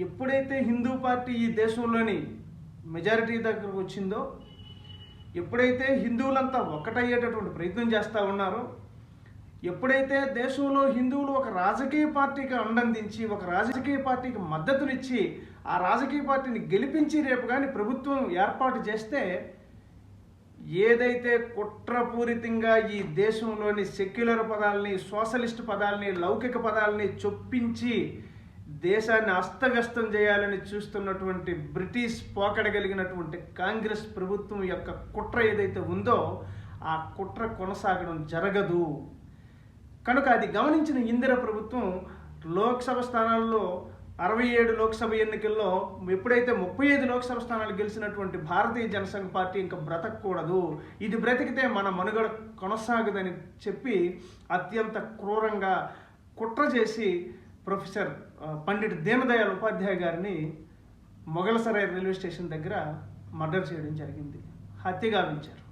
ఎప్పుడైతే హిందూ పార్టీ ఈ దేశంలోని మెజారిటీ దగ్గరకు వచ్చిందో, ఎప్పుడైతే హిందువులంతా ఒక్కటయ్యేటటువంటి ప్రయత్నం చేస్తూ ఉన్నారో, ఎప్పుడైతే దేశంలో హిందువులు ఒక రాజకీయ పార్టీకి అండందించి, ఒక రాజకీయ పార్టీకి మద్దతునిచ్చి, ఆ రాజకీయ పార్టీని గెలిపించి రేపు కానీ ప్రభుత్వం ఏర్పాటు చేస్తే, ఏదైతే కుట్రపూరితంగా ఈ దేశంలోని సెక్యులర్ పదాలని, సోషలిస్ట్ పదాలని, లౌకిక పదాలని చొప్పించి దేశాన్ని అస్తవ్యస్తం చేయాలని చూస్తున్నటువంటి బ్రిటిష్ పోకడగలిగినటువంటి కాంగ్రెస్ ప్రభుత్వం యొక్క కుట్ర ఏదైతే ఉందో, ఆ కుట్ర కొనసాగడం జరగదు. కనుక అది గమనించిన ఇందిర ప్రభుత్వం లోక్సభ స్థానాల్లో 67 లోక్సభ ఎన్నికల్లో ఎప్పుడైతే 35 లోక్సభ స్థానాలు గెలిచినటువంటి భారతీయ జనసంఘ పార్టీ ఇంకా బ్రతకూడదు, ఇది బ్రతికితే మన మనుగడ కొనసాగదని చెప్పి అత్యంత క్రూరంగా కుట్ర చేసి ప్రొఫెసర్ పండిట్ దీనదయాళ్ ఉపాధ్యాయ గారిని మొగల్సరాయ్ రైల్వే స్టేషన్ దగ్గర మర్డర్ చేయడం జరిగింది, హత్య గావించారు.